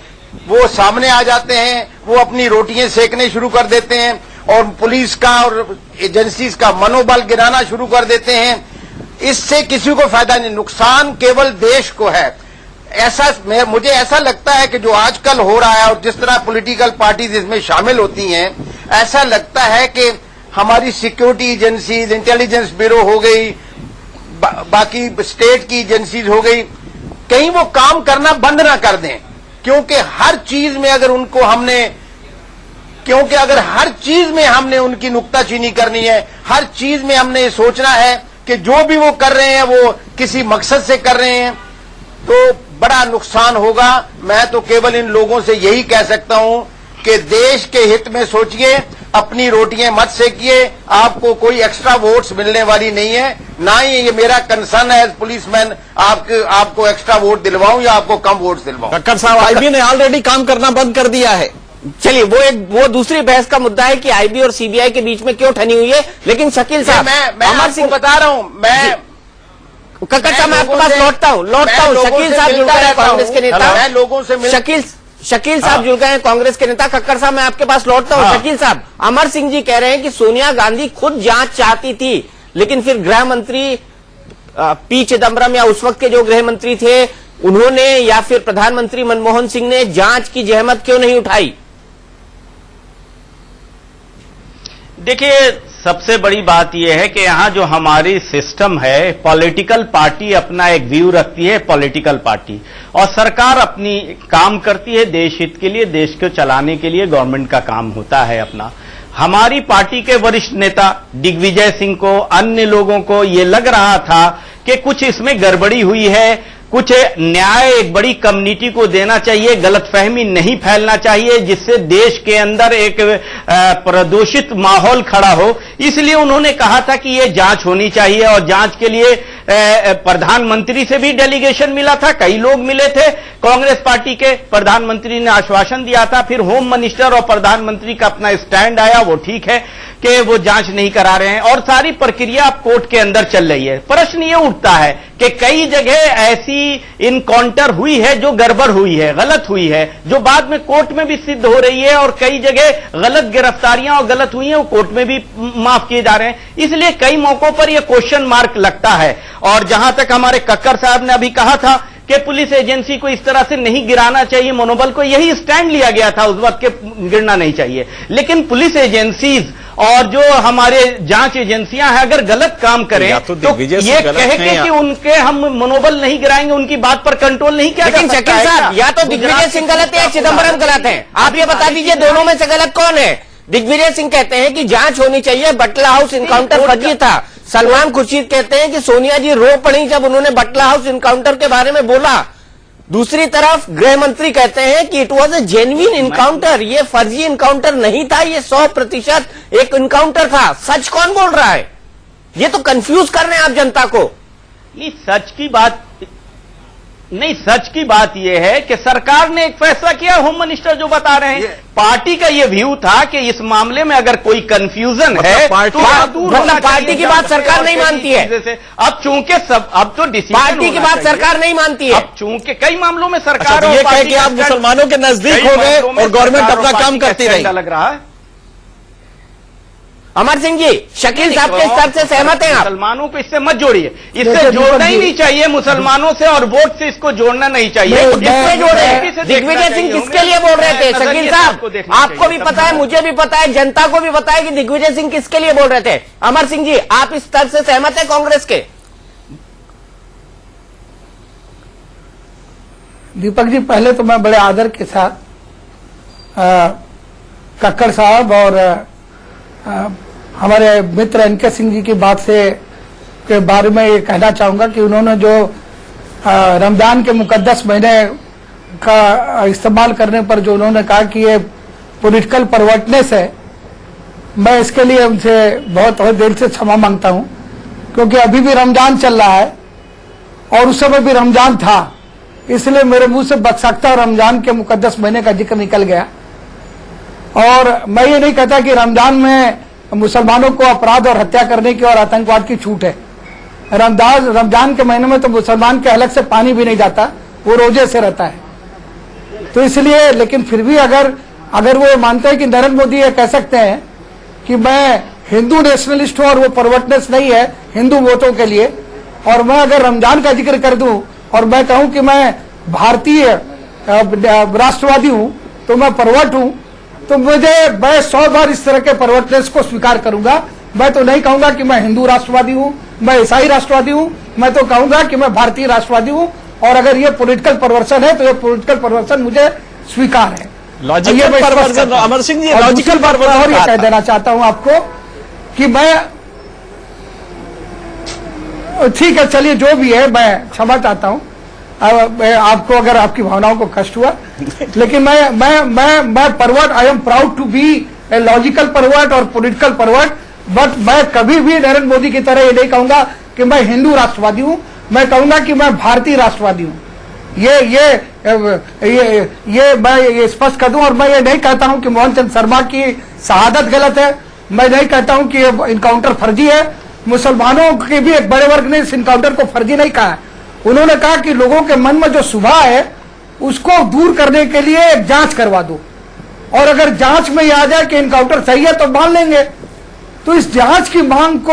वो सामने आ जाते हैं, वो अपनी रोटियां सेकने शुरू कर देते हैं और पुलिस का और एजेंसीज का मनोबल गिराना शुरू कर देते हैं। इससे किसी को फायदा नहीं, नुकसान केवल देश को है। मुझे ऐसा लगता है कि जो आजकल हो रहा है और जिस तरह पॉलिटिकल पार्टीज इसमें शामिल होती हैं, ऐसा लगता है कि हमारी सिक्योरिटी एजेंसीज, इंटेलिजेंस ब्यूरो हो गई, बाकी स्टेट की एजेंसीज हो गई, कहीं वो काम करना बंद ना कर दें। क्योंकि हर चीज में अगर हमने उनकी नुक्ताचीनी करनी है, हर चीज में हमने ये सोचना है कि जो भी वो कर रहे हैं वो किसी मकसद से कर रहे हैं, तो बड़ा नुकसान होगा। मैं तो केवल इन लोगों से यही कह सकता हूं कि देश के हित में सोचिए, अपनी रोटियां मत सेकिए, आपको कोई एक्स्ट्रा वोट्स मिलने वाली नहीं है। ना ही ये मेरा कंसर्न है एज पुलिसमैन आपको एक्स्ट्रा वोट दिलवाऊं या आपको कम वोट दिलवाऊं। कक्कड़ साहब, आईबी ने ऑलरेडी काम करना बंद कर दिया है। चलिए, वो दूसरी बहस का मुद्दा है कि आईबी और सीबीआई के बीच में क्यों ठनी हुई है। लेकिन शकील साहब, मैं आपको बता रहा हूं, कक्कड़ साहब मैं आपके पास लौटता हूं। शकील साहब जुड़ गए कांग्रेस के नेता, मैं लोगों से शकील साहब जुड़ गए हैं कांग्रेस के नेता। कक्कड़ साहब मैं आपके पास लौटता हूं। शकील साहब, अमर सिंह जी कह रहे हैं कि सोनिया गांधी खुद जांच चाहती थी, लेकिन फिर गृह मंत्री पी चिदम्बरम या उस वक्त के जो गृह मंत्री थे उन्होंने या फिर प्रधानमंत्री मनमोहन सिंह ने जांच की जहमत क्यों नहीं उठाई? देखिए, सबसे बड़ी बात यह है कि यहां जो हमारी सिस्टम है, पॉलिटिकल पार्टी अपना एक व्यू रखती है, पॉलिटिकल पार्टी, और सरकार अपनी काम करती है देश हित के लिए, देश को चलाने के लिए गवर्नमेंट का काम होता है अपना। हमारी पार्टी के वरिष्ठ नेता दिग्विजय सिंह को, अन्य लोगों को ये लग रहा था कि कुछ इसमें गड़बड़ी हुई है, कुछ न्याय एक बड़ी कम्युनिटी को देना चाहिए, गलतफहमी नहीं फैलना चाहिए जिससे देश के अंदर एक प्रदूषित माहौल खड़ा हो। इसलिए उन्होंने कहा था कि ये जांच होनी चाहिए और जांच के लिए प्रधानमंत्री से भी डेलीगेशन मिला था, कई लोग मिले थे कांग्रेस पार्टी के। प्रधानमंत्री ने आश्वासन दिया था, फिर होम मिनिस्टर और प्रधानमंत्री का अपना स्टैंड आया, वो ठीक है। कि वो जांच नहीं करा रहे हैं और सारी प्रक्रिया अब कोर्ट के अंदर चल रही है। प्रश्न ये उठता है कि कई जगह ऐसी इनकाउंटर हुई है जो गड़बड़ हुई है, गलत हुई है, जो बाद में कोर्ट में भी सिद्ध हो रही है, और कई जगह गलत गिरफ्तारियां और गलत हुई हैं वो कोर्ट में भी माफ किए जा रहे हैं। इसलिए कई मौकों पर यह क्वेश्चन मार्क लगता है। और जहां तक हमारे कक्कर साहब ने अभी कहा था कि पुलिस एजेंसी को इस तरह से नहीं गिराना चाहिए, मनोबल को, यही स्टैंड लिया गया था उस वक्त के गिरना नहीं चाहिए। लेकिन पुलिस एजेंसीज और जो हमारे जांच एजेंसियां हैं अगर गलत काम करें तो ये कहे कि उनके हम मनोबल नहीं गिराएंगे, उनकी बात पर कंट्रोल नहीं किया जा सकता। लेकिन शकील साहब, या तो दिग्विजय सिंह गलत है या चिदंबरम गलत है, आप ये बता दीजिए दोनों में से गलत कौन है? दिग्विजय सिंह कहते हैं कि जांच होनी चाहिए, बटला हाउस इनकाउंटर फर्जी था। सलमान खुर्शीद कहते हैं कि सोनिया जी रो पड़ी जब उन्होंने बटला हाउस इनकाउंटर के बारे में बोला। दूसरी तरफ गृह मंत्री कहते हैं कि it was a genuine encounter, ये फर्जी इनकाउंटर नहीं था, ये 100% एक इनकाउंटर था। सच कौन बोल रहा है? ये तो कंफ्यूज कर रहे हैं आप जनता को। नहीं, सच की बात यह है कि सरकार ने एक फैसला किया, होम मिनिस्टर जो बता रहे हैं, पार्टी का यह व्यू था कि इस मामले में अगर कोई कंफ्यूजन है तो पार्टी की बात सरकार नहीं मानती है। अब चूंकि अब तो डिसीजन पार्टी की बात सरकार नहीं मानती है। अब चूंकि कई मामलों में सरकार ये कहे कि आप मुसलमानों के नजदीक हो गए और गवर्नमेंट अपना काम करती रही, लग रहा है। अमर सिंह जी, शकील साहब के स्तर से सहमत हैं आप? मुसलमानों को इससे मत जोड़िए, इससे जोड़ना ही नहीं चाहिए मुसलमानों से, और वोट से इसको जोड़ना नहीं चाहिए। किससे जोड़े? दिग्विजय सिंह किसके लिए बोल रहे थे? शकील साहब, आपको भी पता है, मुझे भी पता है, जनता को भी पता है कि दिग्विजय सिंह किसके लिए बोल रहे थे। अमर सिंह जी, आप इस स्तर से सहमत है कांग्रेस के? दीपक जी, पहले तो मैं बड़े आदर के साथ कक्कड़ साहब और हमारे मित्र एनके सिंह जी की बात से के बारे में ये कहना चाहूंगा कि उन्होंने जो रमजान के मुकद्दस महीने का इस्तेमाल करने पर जो उन्होंने कहा कि ये पॉलिटिकल परवर्टनेस है, मैं इसके लिए उनसे बहुत दिल से क्षमा मांगता हूं, क्योंकि अभी भी रमजान चल रहा है और उस समय भी रमजान था, इसलिए मेरे मुंह से बदसख्ता रमजान के मुकद्दस महीने का जिक्र निकल गया। और मैं ये नहीं कहता कि रमजान में मुसलमानों को अपराध और हत्या करने की और आतंकवाद की छूट है। रमजान के महीने में तो मुसलमान के हलक से पानी भी नहीं जाता, वो रोजे से रहता है। तो इसलिए, लेकिन फिर भी अगर वो मानते हैं कि नरेंद्र मोदी ये कह सकते हैं कि मैं हिंदू नेशनलिस्ट हूं और वो परवर्टनेस नहीं है हिंदू वोटों के लिए, और मैं अगर रमजान का जिक्र कर दूं और मैं कहूं कि मैं भारतीय राष्ट्रवादी हूं, तो मैं परवर्ट हूं, तो मैं 100 बार इस तरह के परवर्टनेस को स्वीकार करूंगा। मैं तो नहीं कहूंगा कि मैं हिंदू राष्ट्रवादी हूं, मैं ईसाई राष्ट्रवादी हूं, मैं तो कहूंगा कि मैं भारतीय राष्ट्रवादी हूं। और अगर ये पॉलिटिकल परवर्सन है तो ये पॉलिटिकल परवर्सन मुझे स्वीकार है। Logical परवर्सन, Amar Singh ji, logical परवर्सन। और ये कह देना चाहता हूं आपको कि मैं, ठीक है, चलिए जो भी है, मैं क्षमा चाहता हूं आपको अगर आपकी भावनाओं को कष्ट हुआ, लेकिन मैं pervert, I am proud to be a logical pervert और पॉलिटिकल परवर्ट, बट मैं कभी भी नरेंद्र मोदी की तरह ये नहीं कहूंगा कि मैं हिंदू राष्ट्रवादी हूं, मैं कहूंगा कि मैं भारतीय राष्ट्रवादी हूं। ये मैं ये स्पष्ट कर दूं। और मैं ये नहीं कहता हूं कि मोहन चंद शर्मा की शहादत गलत है, मैं नहीं कहता हूं कि इनकाउंटर फर्जी है। मुसलमानों के भी एक बड़े वर्ग ने इस इनकाउंटर को फर्जी नहीं कहा है। उन्होंने कहा कि लोगों के मन में जो शुबा है उसको दूर करने के लिए एक जांच करवा दो, और अगर जांच में यह आ जाए कि इनकाउंटर सही है तो मान लेंगे। तो इस जांच की मांग को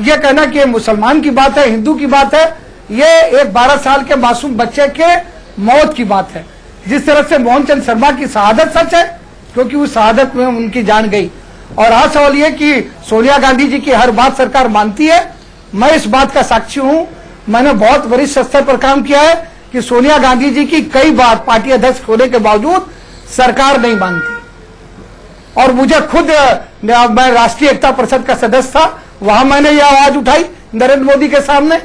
यह कहना कि मुसलमान की बात है, हिंदू की बात है, ये एक 12 साल के मासूम बच्चे के मौत की बात है। जिस तरह से मोहन चंद शर्मा की शहादत सच है, क्योंकि उस शहादत में उनकी जान गई। और आज सवाल यह कि सोनिया गांधी जी की हर बात सरकार मानती है, मैं इस बात का साक्षी हूं। मैंने बहुत वरिष्ठ स्तर पर काम किया है कि सोनिया गांधी जी की कई बार पार्टी अध्यक्ष होने के बावजूद सरकार नहीं मानती। और मुझे खुद, मैं राष्ट्रीय एकता परिषद का सदस्य था, वहां मैंने ये आवाज उठाई नरेंद्र मोदी के सामने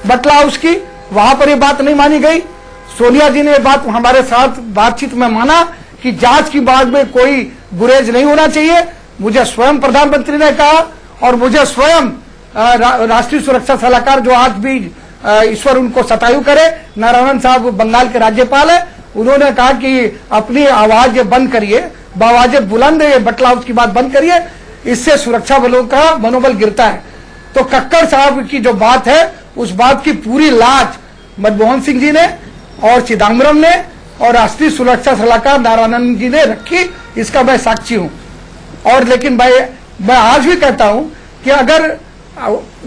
बटला हाउस की, वहां पर ये बात नहीं मानी गई। सोनिया जी ने ये बात हमारे साथ बातचीत में माना कि जांच की बात में कोई गुरेज नहीं होना चाहिए। मुझे स्वयं प्रधानमंत्री ने कहा, और मुझे स्वयं राष्ट्रीय सुरक्षा सलाहकार, जो आज भी ईश्वर उनको सतायु करे, नारायण साहब बंगाल के राज्यपाल है, उन्होंने कहा कि अपनी आवाज बंद करिए, आवाज बुलंद, ये बटला हाउस की बात बंद करिए। इससे सुरक्षा बलों का मनोबल गिरता है। तो कक्कड़ साहब की जो बात है, उस बात की पूरी लाज मनमोहन सिंह जी ने और चिदम्बरम ने और राष्ट्रीय सुरक्षा सलाहकार नारायणन जी ने रखी, इसका मैं साक्षी हूं। और लेकिन मैं आज भी कहता हूं कि अगर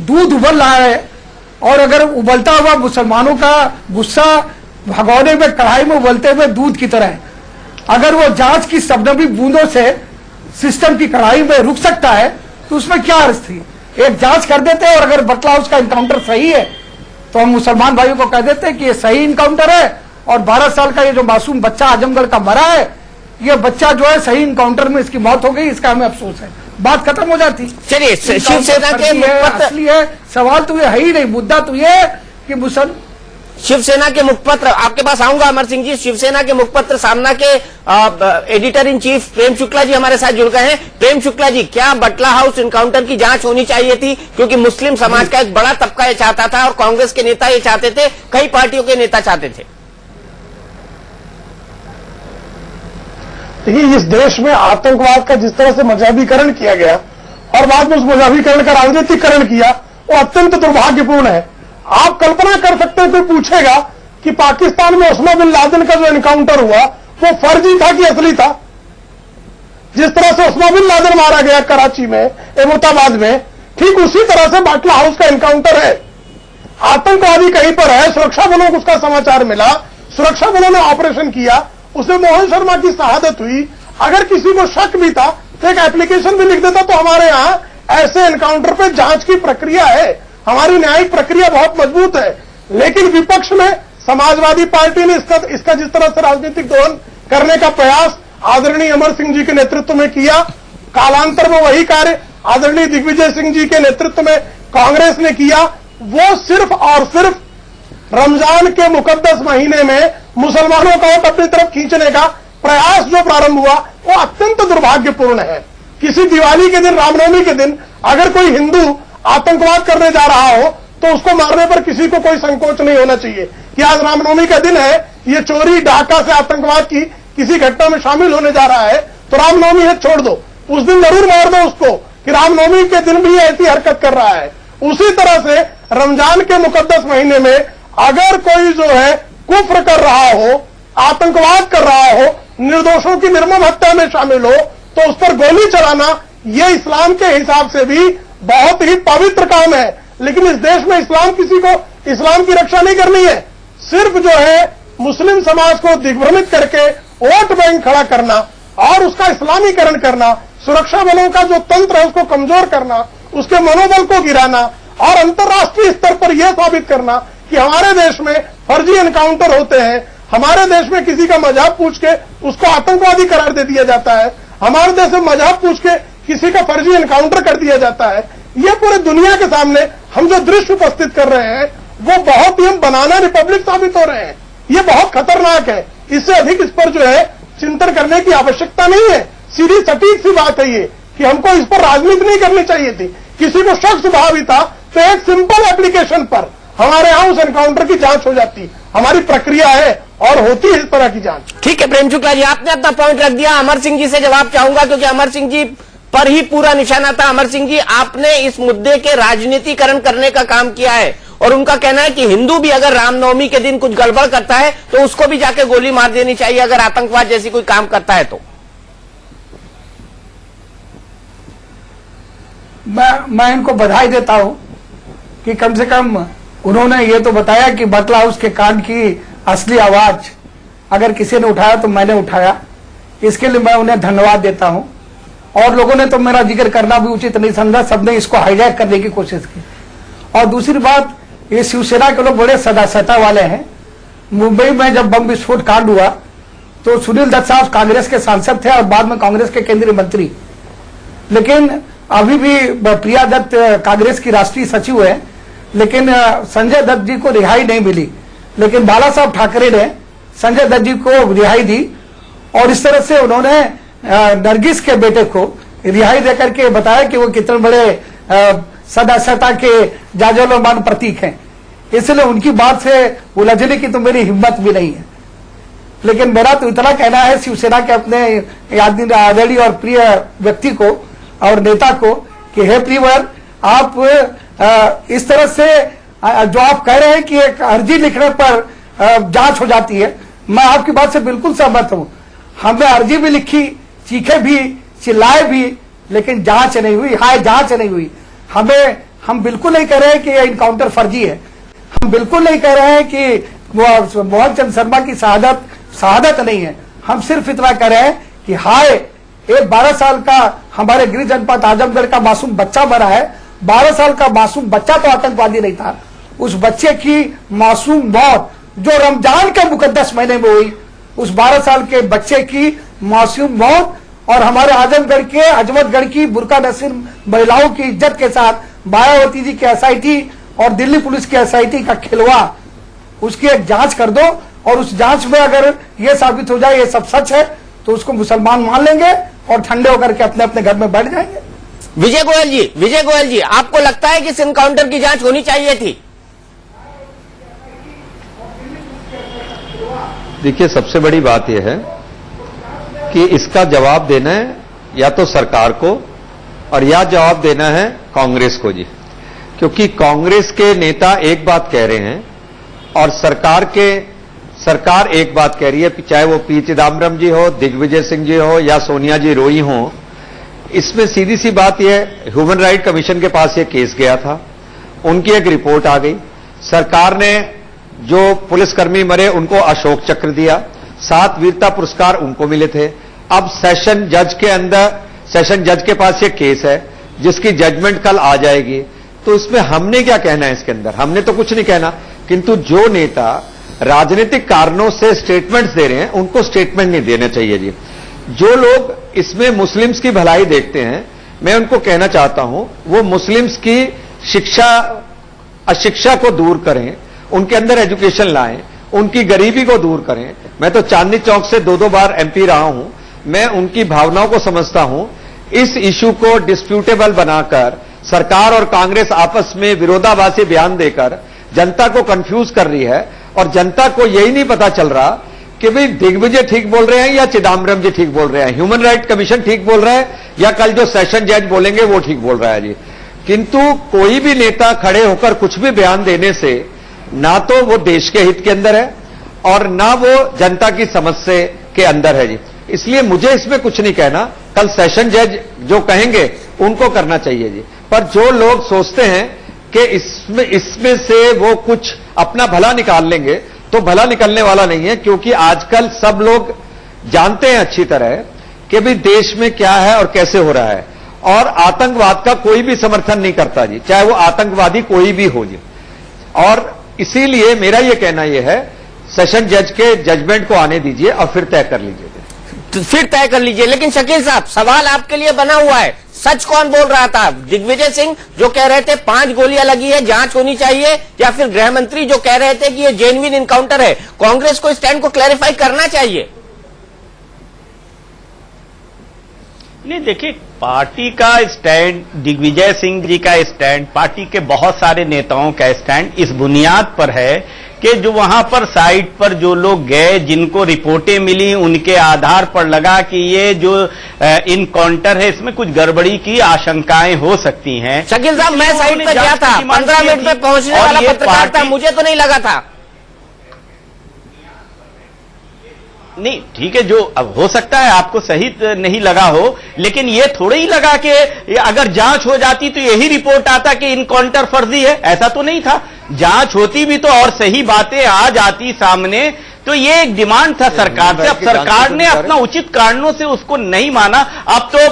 दूध उबल रहा है और अगर उबलता हुआ मुसलमानों का गुस्सा भगोने में कढ़ाई में उबलते हुए दूध की तरह है, अगर वो जांच की सबनमी बूंदों से सिस्टम की कढ़ाई में रुक सकता है तो उसमें क्या अर्थ थी। एक जांच कर देते हैं और अगर बटला हाउस का इनकाउंटर सही है तो हम मुसलमान भाइयों को कह देते हैं कि ये सही इनकाउंटर है और 12 साल का ये जो मासूम बच्चा आजमगढ़ का मरा है, ये बच्चा जो है सही इनकाउंटर में इसकी मौत हो गई, इसका हमें अफसोस है, बात खत्म हो जाती। चलिए, शिवसेना के मुखपत्र, असली है सवाल तो ये है ही नहीं, मुद्दा तो ये है कि शिवसेना के मुखपत्र, आपके पास आऊंगा अमर सिंह जी। शिवसेना के मुखपत्र सामना के editor in chief Prem Shukla ji हमारे साथ जुड़ गए हैं। प्रेम शुक्ला जी, क्या बटला हाउस इनकाउंटर की जांच होनी चाहिए थी? क्योंकि मुस्लिम समाज का एक बड़ा तबका ये चाहता था और कांग्रेस के नेता ये चाहते थे, कई पार्टियों के नेता चाहते थे। देखिए, इस देश में आतंकवाद का जिस तरह से मजहबीकरण किया गया और बाद में उस मजहबीकरण का राजनीतिकरण किया, वो अत्यंत दुर्भाग्यपूर्ण है। आप कल्पना कर सकते हैं, कोई पूछेगा कि पाकिस्तान में ओसामा बिन लादेन का जो एनकाउंटर हुआ वो फर्जी था कि असली था? जिस तरह से ओसामा बिन लादेन मारा गया कराची में, एबोटाबाद में, ठीक उसी तरह से बटला हाउस का एनकाउंटर है। आतंकवादी कहीं पर है, सुरक्षा बलों को उसका समाचार मिला, सुरक्षा बलों ने ऑपरेशन किया, उसमें मोहन शर्मा की शहादत हुई। अगर किसी को शक भी था तो एक एप्लीकेशन भी लिख देता। तो हमारे यहां ऐसे एनकाउंटर पे जांच की प्रक्रिया है, हमारी न्यायिक प्रक्रिया बहुत मजबूत है। लेकिन विपक्ष में समाजवादी पार्टी ने इसका जिस तरह से राजनीतिक दोहन करने का प्रयास आदरणीय अमर सिंह जी के नेतृत्व में किया, कालांतर में वही कार्य आदरणीय दिग्विजय सिंह जी के नेतृत्व में कांग्रेस ने किया। वो सिर्फ और सिर्फ रमजान के मुकद्दस महीने में मुसलमानों का वोट अपनी तरफ खींचने का प्रयास जो प्रारंभ हुआ, वो अत्यंत दुर्भाग्यपूर्ण है। किसी दिवाली के दिन, रामनवमी के दिन अगर कोई हिंदू आतंकवाद करने जा रहा हो तो उसको मारने पर किसी को कोई संकोच नहीं होना चाहिए कि आज रामनवमी का दिन है, ये चोरी डाका से आतंकवाद की किसी घटना में शामिल होने जा रहा है, तो रामनवमी है छोड़ दो, उस दिन जरूर मार दो उसको कि रामनवमी के दिन भी ऐसी हरकत कर रहा है। उसी तरह से रमजान के मुकद्दस महीने में अगर कोई जो है कुफ्र कर रहा हो, आतंकवाद कर रहा हो, निर्दोषों की निर्मम हत्या में शामिल हो, तो उस पर गोली चलाना ये इस्लाम के हिसाब से भी बहुत ही पवित्र काम है। लेकिन इस देश में इस्लाम की रक्षा नहीं करनी है, सिर्फ जो है मुस्लिम समाज को दिग्भ्रमित करके वोट बैंक खड़ा करना और उसका इस्लामीकरण करना, सुरक्षा बलों का जो तंत्र है उसको कमजोर करना, उसके मनोबल को गिराना और अंतर्राष्ट्रीय स्तर पर यह साबित करना कि हमारे देश में फर्जी एनकाउंटर होते हैं, हमारे देश में किसी का मजहब पूछ के उसको आतंकवादी करार दे दिया जाता है, हमारे देश में मजहब पूछ के किसी का फर्जी एनकाउंटर कर दिया जाता है। ये पूरे दुनिया के सामने हम जो दृश्य उपस्थित कर रहे हैं वो बहुत ही हम बनाना रिपब्लिक साबित हो रहे हैं। ये बहुत खतरनाक है। इससे अधिक इस पर जो है चिंतन करने की आवश्यकता नहीं है। सीधी सटीक सी बात है ये कि हमको इस पर राजनीति नहीं करनी चाहिए थी। किसी को शक स्वभाव ही था तो एक सिंपल एप्लीकेशन पर हमारे यहां उस एनकाउंटर की जांच हो जाती। हमारी प्रक्रिया है और होती है इस तरह की जांच। ठीक है प्रेम शुक्ला जी, आपने अपना पॉइंट रख दिया। अमर सिंह जी से जवाब चाहूंगा क्योंकि अमर सिंह जी पर ही पूरा निशाना था। अमर सिंह जी, आपने इस मुद्दे के राजनीतिकरण करने का काम किया है और उनका कहना है कि हिंदू भी अगर रामनवमी के दिन कुछ गड़बड़ करता है तो उसको भी जाके गोली मार देनी चाहिए अगर आतंकवाद जैसी कोई काम करता है तो। मैं इनको बधाई देता हूं कि कम से कम उन्होंने ये तो बताया कि बटला हाउस के कांड की असली आवाज अगर किसी ने उठाया तो मैंने उठाया, इसके लिए मैं उन्हें धन्यवाद देता हूं। और लोगों ने तो मेरा जिक्र करना भी उचित नहीं समझा, सबने इसको हाईजैक करने की कोशिश की। और दूसरी बात, ये शिवसेना के लोग बड़े सदासता वाले हैं। मुंबई में जब बम विस्फोट कांड हुआ तो सुनील दत्त साहब कांग्रेस के सांसद थे और बाद में कांग्रेस के केंद्रीय मंत्री, लेकिन अभी भी प्रिया दत्त कांग्रेस की राष्ट्रीय सचिव है, लेकिन संजय दत्त जी को रिहाई नहीं मिली। लेकिन बाला साहब ठाकरे ने संजय दत्त जी को रिहाई दी और इस तरह से उन्होंने नरगिस के बेटे को रिहाई देकर के बताया कि वो कितने बड़े सदासता के जाजोलमान प्रतीक हैं। इसलिए उनकी बात से उलझने की तो मेरी हिम्मत भी नहीं है। लेकिन मेरा तो इतना कहना है शिवसेना के अपने आदरणीय और प्रिय व्यक्ति को, और नेता को कि हे प्रीवर, आप इस तरह से जो आप कह रहे हैं कि एक अर्जी लिखने पर जांच हो जाती है, मैं आपकी बात से बिल्कुल सहमत हूं। हमने अर्जी भी लिखी, चीखे भी, चिल्लाए भी, लेकिन जांच नहीं हुई। हाय, जांच नहीं हुई। हम बिल्कुल नहीं कह रहे हैं कि यह इनकाउंटर फर्जी है। हम बिल्कुल नहीं कह रहे हैं कि मोहन चंद शर्मा की शहादत नहीं है। हम सिर्फ इतना कह रहे हैं कि हाय, एक 12 साल का हमारे गृह जनपद आजमगढ़ का मासूम बच्चा मरा है। 12 साल का मासूम बच्चा तो आतंकवादी नहीं था। उस बच्चे की मासूम मौत जो रमजान के मुकद्दस महीने में हुई, उस 12 साल के बच्चे की मासूम मौत और हमारे आजमगढ़ के अजमतगढ़ की बुर्का नसीर महिलाओं की इज्जत के साथ मायावती जी के एसआईटी और दिल्ली पुलिस की एसआईटी का खिलवाड़, उसकी एक जांच कर दो। और उस जांच में अगर यह साबित हो जाए ये सब सच है तो उसको मुसलमान मान लेंगे और ठंडे होकर के अपने अपने घर में बैठ जाएंगे। विजय गोयल जी, आपको लगता है कि इस एनकाउंटर की जांच होनी चाहिए थी? देखिए, सबसे बड़ी बात यह है कि इसका जवाब देना है या तो सरकार को और या जवाब देना है कांग्रेस को जी, क्योंकि कांग्रेस के नेता एक बात कह रहे हैं और सरकार एक बात कह रही है, चाहे वो पी चिदम्बरम जी हो, दिग्विजय सिंह जी हो या सोनिया जी रोई हो। इसमें सीधी सी बात यह, ह्यूमन राइट कमीशन के पास ये केस गया था, उनकी एक रिपोर्ट आ गई। सरकार ने जो पुलिसकर्मी मरे उनको अशोक चक्र दिया, 7 वीरता पुरस्कार उनको मिले थे। अब सेशन जज के पास ये केस है जिसकी जजमेंट कल आ जाएगी। तो इसमें हमने क्या कहना है? इसके अंदर हमने तो कुछ नहीं कहना, किंतु जो नेता राजनीतिक कारणों से स्टेटमेंट्स दे रहे हैं उनको स्टेटमेंट नहीं देना चाहिए जी। जो लोग इसमें मुस्लिम्स की भलाई देखते हैं, मैं उनको कहना चाहता हूं वो मुस्लिम्स की अशिक्षा को दूर करें, उनके अंदर एजुकेशन लाएं, उनकी गरीबी को दूर करें। मैं तो चांदनी चौक से 2-2 बार एमपी रहा हूं, मैं उनकी भावनाओं को समझता हूं। इस इशू को डिस्प्यूटेबल बनाकर सरकार और कांग्रेस आपस में विरोधाभासी बयान देकर जनता को कंफ्यूज कर रही है और जनता को यही नहीं पता चल रहा कि भाई दिग्विजय ठीक बोल रहे हैं या चिदम्बरम जी ठीक बोल रहे हैं, ह्यूमन राइट कमीशन ठीक बोल रहा है या कल जो सेशन जज बोलेंगे वो ठीक बोल रहा है जी। किंतु कोई भी नेता खड़े होकर कुछ भी बयान देने से ना तो वो देश के हित के अंदर है और ना वो जनता की समझ से के अंदर है जी। इसलिए मुझे इसमें कुछ नहीं कहना, कल सेशन जज जो कहेंगे उनको करना चाहिए जी। पर जो लोग सोचते हैं कि इसमें से वो कुछ अपना भला निकाल लेंगे तो भला निकलने वाला नहीं है, क्योंकि आजकल सब लोग जानते हैं अच्छी तरह कि भी देश में क्या है और कैसे हो रहा है। और आतंकवाद का कोई भी समर्थन नहीं करता जी, चाहे वो आतंकवादी कोई भी हो जी। और इसीलिए मेरा ये कहना यह है, सेशन जज के जजमेंट को आने दीजिए और फिर तय कर लीजिए। तो फिर तय कर लीजिए। लेकिन शकील साहब, सवाल आपके लिए बना हुआ है, सच कौन बोल रहा था? दिग्विजय सिंह जो कह रहे थे 5 गोलियां लगी है, जांच होनी चाहिए, या फिर गृह मंत्री जो कह रहे थे कि ये जेन्युइन इनकाउंटर है? कांग्रेस को स्टैंड को क्लैरिफाई करना चाहिए। नहीं, देखिए, पार्टी का स्टैंड, दिग्विजय सिंह जी का स्टैंड, पार्टी के बहुत सारे नेताओं का स्टैंड इस बुनियाद पर है कि जो वहां पर साइट पर जो लोग गए, जिनको रिपोर्टें मिली, उनके आधार पर लगा कि ये जो इनकाउंटर है इसमें कुछ गड़बड़ी की आशंकाएं हो सकती हैं। शकील साहब, मैं साइट पर गया था, 15 मिनट में पहुंचने वाला पत्रकार था, मुझे तो नहीं लगा था। नहीं, ठीक है, जो अब हो सकता है आपको सही नहीं लगा हो, लेकिन ये थोड़ा ही लगा कि अगर जांच हो जाती तो यही रिपोर्ट आता कि इनकाउंटर फर्जी है। ऐसा तो नहीं था। जांच होती भी तो और सही बातें आ जाती सामने, तो ये एक डिमांड था सरकार से। अब सरकार ने अपना उचित कारणों से उसको नहीं माना। अब तो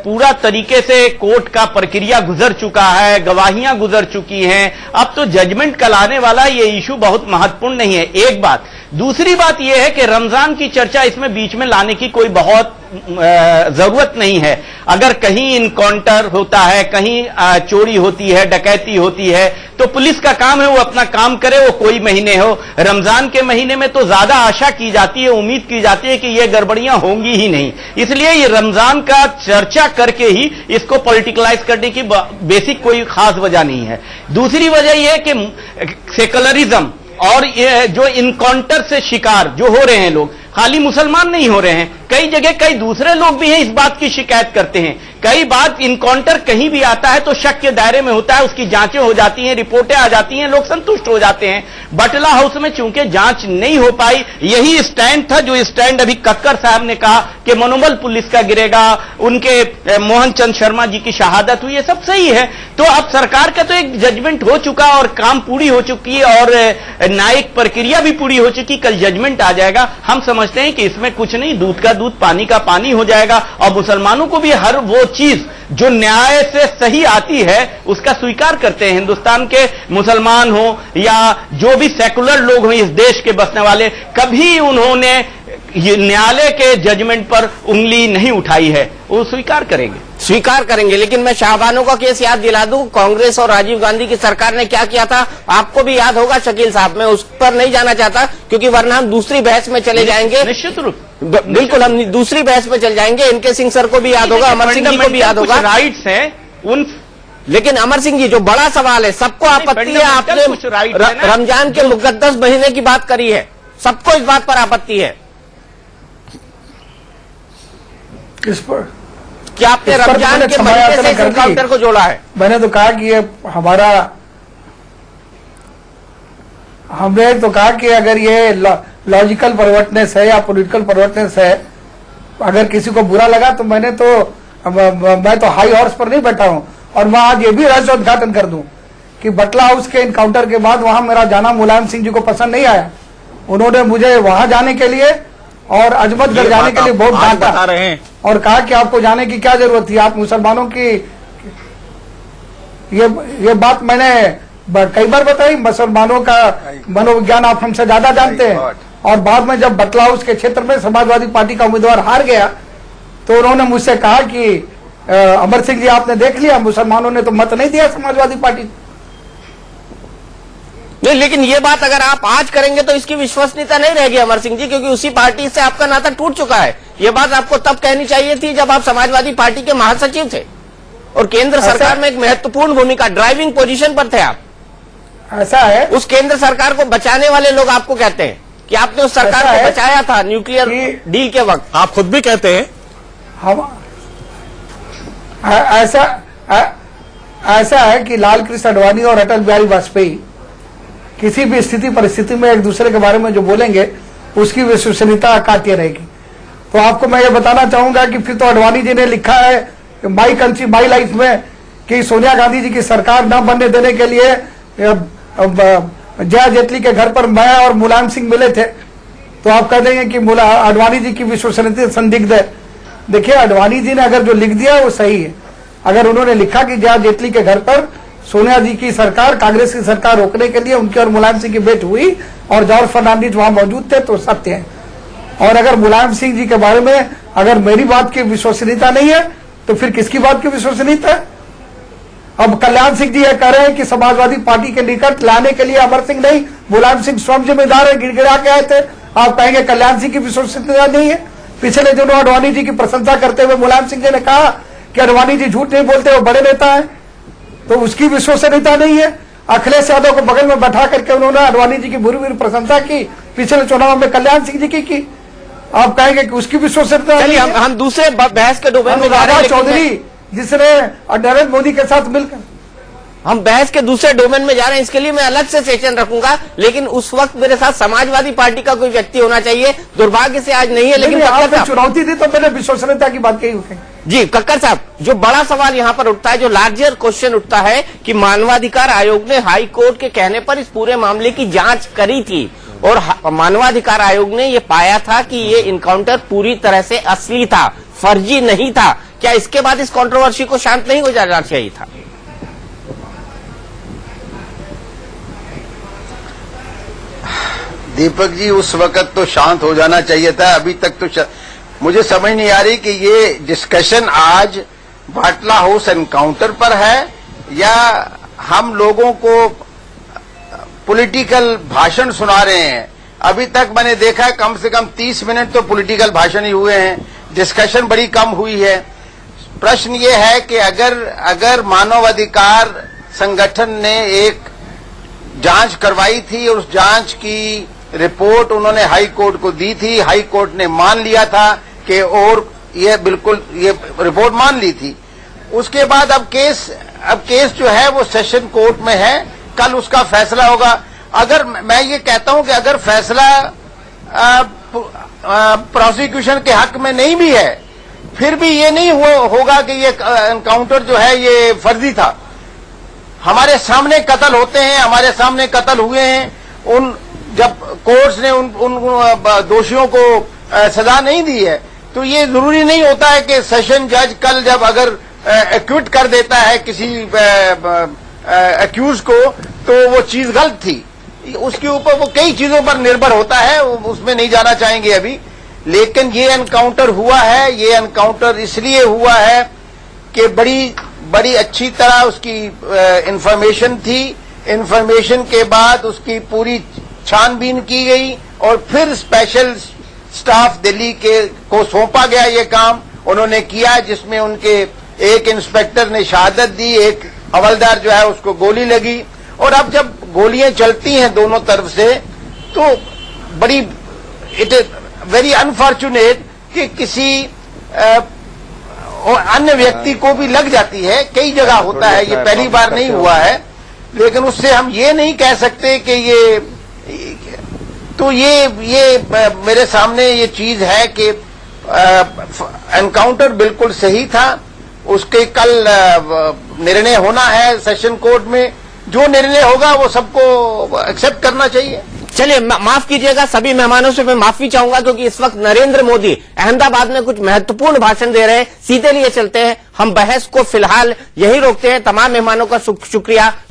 पूरा तरीके से कोर्ट का प्रक्रिया गुजर चुका है, गवाहियां गुजर चुकी हैं। अब तो जजमेंट कल आने वाला, ये इशू बहुत महत्वपूर्ण नहीं है, एक बात। दूसरी बात यह है कि रमजान की चर्चा इसमें बीच में लाने की कोई बहुत जरूरत नहीं है। अगर कहीं इनकाउंटर होता है, कहीं चोरी होती है, डकैती होती है, तो पुलिस का काम है वो अपना काम करे, वो कोई महीने हो। रमजान के महीने में तो ज्यादा आशा की जाती है, उम्मीद की जाती है कि ये गड़बड़ियां होंगी ही नहीं। इसलिए ये रमजान का चर्चा करके ही इसको पॉलिटिकलाइज करने की बेसिक कोई खास वजह नहीं है। दूसरी वजह यह है कि सेकुलरिज्म और ये जो इनकाउंटर से शिकार जो हो रहे हैं लोग, खाली मुसलमान नहीं हो रहे हैं, कई जगह कई दूसरे लोग भी हैं, इस बात की शिकायत करते हैं कई बार इनकाउंटर कहीं भी आता है तो शक के दायरे में होता है, उसकी जांचें हो जाती हैं, रिपोर्टें आ जाती हैं, लोग संतुष्ट हो जाते हैं। बटला हाउस में चूंकि जांच नहीं हो पाई, यही स्टैंड था जो स्टैंड अभी कक्कर साहब ने कहा कि मनोबल पुलिस का गिरेगा, उनके मोहन चंद शर्मा जी की शहादत हुई, ये सब सही है। तो अब सरकार का तो एक जजमेंट हो चुका और काम पूरी हो चुकी है और न्यायिक प्रक्रिया भी पूरी हो चुकी, कल जजमेंट आ जाएगा। हम समझते हैं कि इसमें कुछ नहीं, दूध का दूध पानी का पानी हो जाएगा और मुसलमानों को भी हर वो चीज जो न्याय से सही आती है उसका स्वीकार करते हैं। हिंदुस्तान के मुसलमान हो या जो भी सेकुलर लोग हो इस देश के बसने वाले, कभी उन्होंने न्यायालय के जजमेंट पर उंगली नहीं उठाई है, वो स्वीकार करेंगे। लेकिन मैं शाहबानों का केस याद दिला दूं, कांग्रेस और राजीव गांधी की सरकार ने क्या किया था, आपको भी याद होगा शकील साहब। मैं उस पर नहीं जाना चाहता क्योंकि वरना हम दूसरी बहस में चले जाएंगे। निश्चित रूप बिल्कुल हम दूसरी बहस में चल जाएंगे। इनके सिंह सर को भी याद होगा, अमर सिंह जी को भी याद होगा, राइट्स हैं उन। लेकिन अमर सिंह जी, जो बड़ा सवाल है, सबको आपत्ति है, आपने रमजान के मुकद्दस महीने की बात करी है, सबको इस बात पर आपत्ति है। किस पर? क्या आपने रमजान के महीने से इस एनकाउंटर को जोड़ा है? मैंने तो कहा कि ये हमने तो कहा कि अगर ये लॉजिकल परवर्टनेस है या पॉलिटिकल परवर्टनेस है, अगर किसी को बुरा लगा तो मैं तो हाई हॉर्स पर नहीं बैठा हूं। और मैं आज ये भी रहस्य उद्घाटन कर दूं कि बटला हाउस के एनकाउंटर के बाद वहां मेरा जाना मुलायम सिंह जी को पसंद नहीं आया। उन्होंने मुझे वहां जाने के लिए और अजमतगढ़ जाने के लिए बहुत डांटा और कहा कि आपको जाने की क्या जरूरत थी, आप मुसलमानों की। ये बात मैंने कई बार बताई। मुसलमानों का मनोविज्ञान आप हमसे ज्यादा जानते हैं। और बाद में जब बटला हाउस के क्षेत्र में समाजवादी पार्टी का उम्मीदवार हार गया तो उन्होंने मुझसे कहा कि अमर सिंह जी आपने देख लिया, मुसलमानों ने तो मत नहीं दिया समाजवादी पार्टी। नहीं, लेकिन ये बात अगर आप आज करेंगे तो इसकी विश्वसनीयता नहीं रहेगी अमर सिंह जी, क्योंकि उसी पार्टी से आपका नाता टूट चुका है। ये बात आपको तब कहनी चाहिए थी जब आप समाजवादी पार्टी के महासचिव थे और केंद्र सरकार में एक महत्वपूर्ण भूमिका, ड्राइविंग पोजीशन पर थे आप। ऐसा है, उस केंद्र सरकार को बचाने वाले लोग आपको कहते हैं कि आपने उस सरकार को बचाया था न्यूक्लियर डील के वक्त। आप खुद भी कहते हैं। हम ऐसा है कि लाल कृष्ण आडवाणी और अटल बिहारी वाजपेयी किसी भी स्थिति परिस्थिति में एक दूसरे के बारे में जो बोलेंगे उसकी विश्वसनीयता काटिए रहेगी। तो आपको मैं ये बताना चाहूंगा कि फिर तो आडवाणी जी ने लिखा है माई कंट्री माई लाइफ में कि सोनिया गांधी जी की सरकार न बनने देने के लिए जया जेटली के घर पर मैं और मुलायम सिंह मिले थे। तो आप कह देंगे कि आडवाणी जी की विश्वसनीयता संदिग्ध है। देखिए, आडवाणी जी ने अगर जो लिख दिया वो सही है। अगर उन्होंने लिखा कि जया जेटली के घर पर सोनिया जी की सरकार, कांग्रेस की सरकार रोकने के लिए उनके और मुलायम सिंह की भेंट हुई और जॉर्ज फर्नांडिस वहां मौजूद थे, तो सत्य है। और अगर मुलायम सिंह जी के बारे में अगर मेरी बात की विश्वसनीयता नहीं है तो फिर किसकी बात की विश्वसनीयता है? अब कल्याण सिंह जी ये कह रहे हैं कि समाजवादी पार्टी के निकट लाने के लिए अमर सिंह नहीं, मुलायम सिंह स्वयं जिम्मेदार है, गिड़गिड़ा के आए थे। आप कहेंगे कल्याण सिंह की विश्वसनीयता नहीं है? पिछले दिनों आडवाणी जी की प्रशंसा करते हुए मुलायम सिंह जी ने कहा कि आडवाणी जी झूठ नहीं बोलते, वो बड़े नेता है, तो उसकी विश्वसनीयता नहीं है। अखिलेश यादव को बगल में बैठा करके उन्होंने आडवाणी जी की बुरी बुरी प्रशंसा की, पिछले चुनाव में कल्याण सिंह जी की। आप कहेंगे कि उसकी विश्वसनीयता नहीं है? हम दूसरे बहस के डोमेन में जा रहे हैं। चौधरी जिसने नरेंद्र मोदी के साथ मिलकर, हम बहस के दूसरे डोमेन में जा रहे हैं, इसके लिए मैं अलग से सेशन रखूंगा। लेकिन उस वक्त मेरे साथ समाजवादी पार्टी का कोई व्यक्ति होना चाहिए। दुर्भाग्य से आज नहीं है। लेकिन आपने चुनौती दी तो मैंने विश्वसनीयता की बात कही। जी कक्कर साहब, जो बड़ा सवाल यहाँ पर उठता है, जो लार्जर क्वेश्चन उठता है कि मानवाधिकार आयोग ने हाई कोर्ट के कहने पर इस पूरे मामले की जांच करी थी और मानवाधिकार आयोग ने ये पाया था कि ये इनकाउंटर पूरी तरह से असली था, फर्जी नहीं था। क्या इसके बाद इस कंट्रोवर्सी को शांत नहीं हो जाना चाहिए था? दीपक जी, उस वक्त तो शांत हो जाना चाहिए था। अभी तक तो मुझे समझ नहीं आ रही कि ये डिस्कशन आज बाटला हाउस एनकाउंटर पर है या हम लोगों को पॉलिटिकल भाषण सुना रहे हैं। अभी तक मैंने देखा कम से कम 30 मिनट तो पॉलिटिकल भाषण ही हुए हैं, डिस्कशन बड़ी कम हुई है। प्रश्न ये है कि अगर मानवाधिकार संगठन ने एक जांच करवाई थी और उस जांच की रिपोर्ट उन्होंने हाई कोर्ट को दी थी, हाई कोर्ट ने मान लिया था कि और ये बिल्कुल ये रिपोर्ट मान ली थी, उसके बाद अब केस जो है वो सेशन कोर्ट में है, कल उसका फैसला होगा। अगर मैं ये कहता हूं कि अगर फैसला प्रोसिक्यूशन के हक में नहीं भी है, फिर भी ये नहीं होगा कि ये एनकाउंटर जो है ये फर्जी था। हमारे सामने कत्ल होते हैं, हमारे सामने कत्ल हुए हैं। जब कोर्ट्स ने उन दोषियों को सजा नहीं दी है, तो ये जरूरी नहीं होता है कि सेशन जज कल जब अगर एक्विट कर देता है किसी एक्यूज को तो वो चीज गलत थी। उसके ऊपर वो कई चीजों पर निर्भर होता है, उसमें नहीं जाना चाहेंगे अभी। लेकिन ये एनकाउंटर हुआ है, ये एनकाउंटर इसलिए हुआ है कि बड़ी अच्छी तरह उसकी इंफॉर्मेशन थी। इंफॉर्मेशन के बाद उसकी पूरी छानबीन की गई और फिर स्पेशल स्टाफ दिल्ली को सौंपा गया ये काम, उन्होंने किया, जिसमें उनके एक इंस्पेक्टर ने शहादत दी, एक हवलदार जो है उसको गोली लगी। और अब जब गोलियां चलती हैं दोनों तरफ से, तो इट इज वेरी अनफॉर्चुनेट कि किसी अन्य व्यक्ति को भी लग जाती है। कई जगह होता है, ये पहली बार नहीं हुआ है, लेकिन उससे हम ये नहीं कह सकते कि ये मेरे सामने ये चीज है कि एनकाउंटर बिल्कुल सही था। उसके कल निर्णय होना है सेशन कोर्ट में। जो निर्णय होगा वो सबको एक्सेप्ट करना चाहिए। चलिए, माफ कीजिएगा, सभी मेहमानों से मैं माफी चाहूंगा क्योंकि इस वक्त नरेंद्र मोदी अहमदाबाद में कुछ महत्वपूर्ण भाषण दे रहे हैं। सीधे लिए चलते हैं, हम बहस को फिलहाल यही रोकते हैं। तमाम मेहमानों का शुक्रिया।